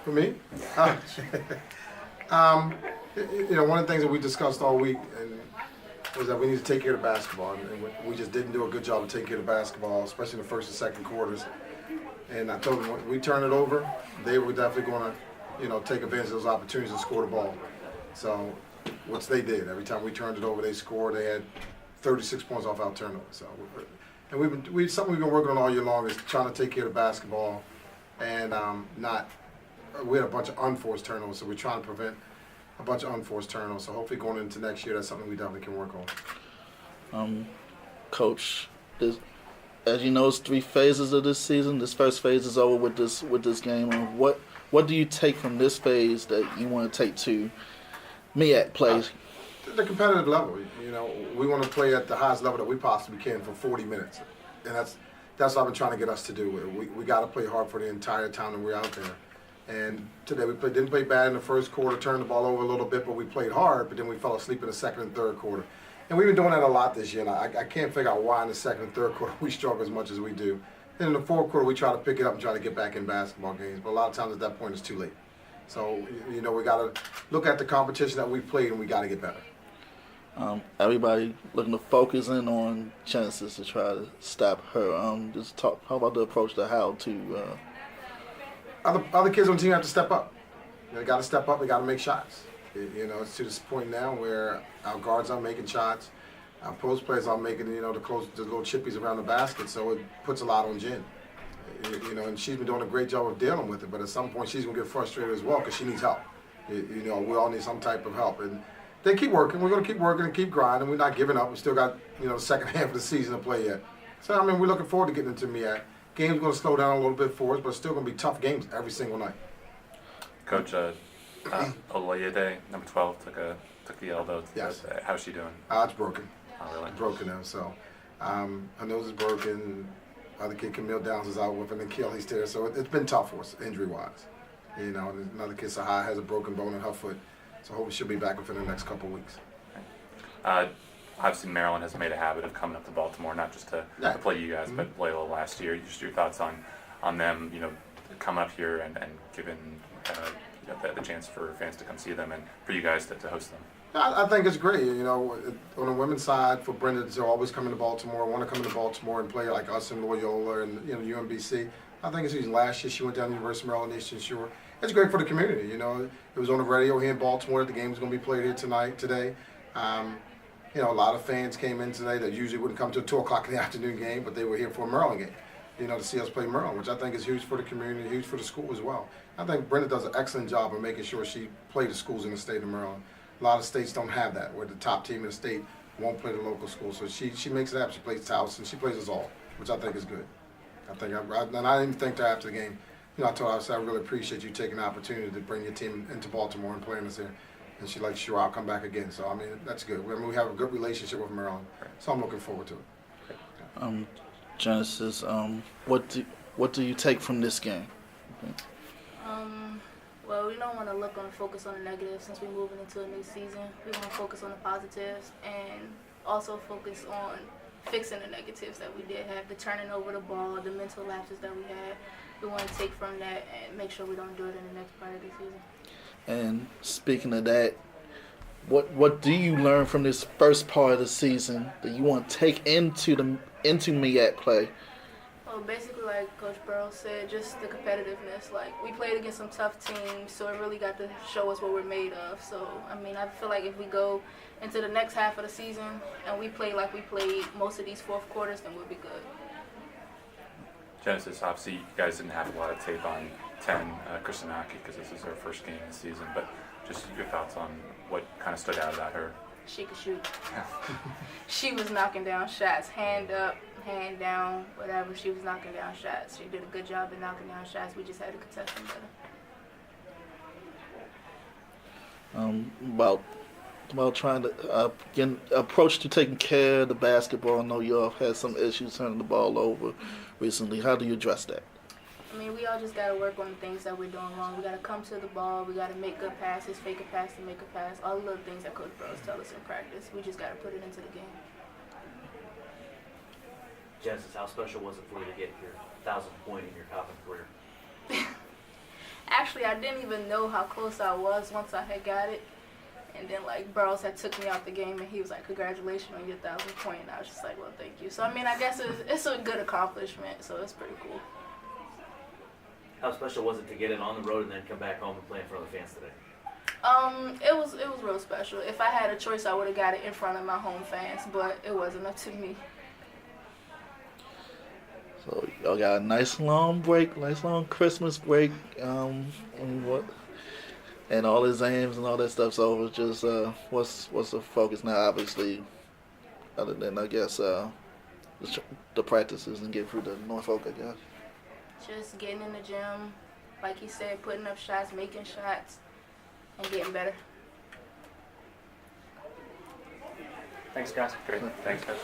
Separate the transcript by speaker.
Speaker 1: For me? One of the things that we discussed all week was that we need to take care of the basketball. And we just didn't do a good job of taking care of the basketball, especially in the first and second quarters. And I told them when we turn it over, they were definitely going to, take advantage of those opportunities to score the ball. So, which they did. Every time we turned it over, they scored. They had 36 points off our turnover. So, and something we've been working on all year long is trying to take care of the basketball and we had a bunch of unforced turnovers, so we're trying to prevent a bunch of unforced turnovers. So hopefully going into next year, that's something we definitely can work on.
Speaker 2: Coach, as you know, it's 3 phases of this season. This first phase is over with this game. And what do you take from this phase that you want to take to MEAC play?
Speaker 1: The competitive level. We want to play at the highest level that we possibly can for 40 minutes, and that's what I've been trying to get us to do. We got to play hard for the entire time that we're out there. And today we didn't play bad in the first quarter, turned the ball over a little bit, but we played hard, but then we fell asleep in the second and third quarter. And we've been doing that a lot this year, and I can't figure out why in the second and third quarter we struggle as much as we do. And in the fourth quarter, we try to pick it up and try to get back in basketball games, but a lot of times at that point it's too late. So, we got to look at the competition that we played, and we got to get better.
Speaker 2: Everybody looking to focus in on Genesis to try to stop her. How about the approach to how to...
Speaker 1: Other kids on the team have to step up. They got to step up. They got to make shots. It's to this point now where our guards are making shots, our post players are making the little chippies around the basket. So it puts a lot on Jen. And she's been doing a great job of dealing with it. But at some point she's gonna get frustrated as well because she needs help. We all need some type of help. And they keep working. We're gonna keep working and keep grinding. We're not giving up. We still got the second half of the season to play yet. So we're looking forward to getting into MEAC. Game's going to slow down a little bit for us, but it's still going to be tough games every single night.
Speaker 3: Coach, Olayede, number 12, took the elbow.
Speaker 1: Yes.
Speaker 3: How's she doing?
Speaker 1: It's broken.
Speaker 3: Oh, really?
Speaker 1: It's broken now. So her nose is broken. Other kid, Camille Downs, is out with an Achilles tear. So it's been tough for us, injury-wise. Another kid, Sahai, has a broken bone in her foot. So hopefully she'll be back within the next couple of weeks.
Speaker 3: Obviously, Maryland has made a habit of coming up to Baltimore, not just to play you guys, but Layla last year. Just your thoughts on them, coming up here and giving the chance for fans to come see them and for you guys to host them.
Speaker 1: I think it's great. On the women's side, for Brenda to always come into Baltimore, want to come into Baltimore and play like us and Loyola and UMBC. I think it's easy. Last year she went down to University of Maryland Eastern Shore. It's great for the community. It was on the radio here in Baltimore. The game's going to be played here today. A lot of fans came in today that usually wouldn't come to a 2 o'clock in the afternoon game, but they were here for a Maryland game, to see us play Maryland, which I think is huge for the community, huge for the school as well. I think Brenda does an excellent job of making sure she plays the schools in the state of Maryland. A lot of states don't have that, where the top team in the state won't play the local school. So she makes it happen. She plays Taos, and she plays us all, which I think is good. And I didn't think that after the game. I told her, I said, I really appreciate you taking the opportunity to bring your team into Baltimore and playing us here. And she's like, sure, I'll come back again. So, that's good. We have a good relationship with Maryland. So I'm looking forward to it.
Speaker 2: Genesis, what do you take from this game? Okay.
Speaker 4: Well, we don't want to look on focus on the negatives since we're moving into a new season. We want to focus on the positives and also focus on fixing the negatives that we did have, the turning over the ball, the mental lapses that we had. We want to take from that and make sure we don't do it in the next part of the season. And
Speaker 2: speaking of that, what do you learn from this first part of the season that you want to take into MEAC play?
Speaker 4: Well, basically, like Coach Burroughs said, just the competitiveness. Like, we played against some tough teams, so it really got to show us what we're made of. So, I feel like if we go into the next half of the season and we play like we played most of these fourth quarters, then we'll be good.
Speaker 3: Genesis, obviously, you guys didn't have a lot of tape on 10 Kristanaki because this is her first game of the season, but just your thoughts on what kind of stood out about her.
Speaker 4: She could shoot. She was knocking down shots, hand up, hand down, whatever. She was knocking down shots. She did a good job in knocking down shots. We just had to contest them better.
Speaker 2: About trying to get an approach to taking care of the basketball. I know y'all have had some issues turning the ball over recently. How do you address that?
Speaker 4: We all just got to work on the things that we're doing wrong. We got to come to the ball. We got to make good passes, fake a pass to make a pass. All the little things that Coach Burroughs tells us in practice. We just got to put it into the game.
Speaker 5: Genesis, how special was it for you to get your 1,000th point in your Coppin career?
Speaker 4: Actually, I didn't even know how close I was once I had got it. And then, like, Burroughs had took me out the game, and he was like, congratulations on your 1,000th point. And I was just like, well, thank you. So, I mean, I guess it's a good accomplishment, so it's pretty cool.
Speaker 5: How special was it to get it on the road and then come back home and play in front of the fans today?
Speaker 4: It was real special. If I had a choice, I would have got it in front of my home fans, but it wasn't up to me.
Speaker 2: So y'all got a nice long break, nice long Christmas break, and all exams and all that stuff. So it's just what's the focus now? Obviously, other than I guess the practices and get through the Norfolk, I guess.
Speaker 4: Just getting in the gym, like he said, putting up shots, making shots, and getting better.
Speaker 3: Thanks, guys. Great. Thanks, guys.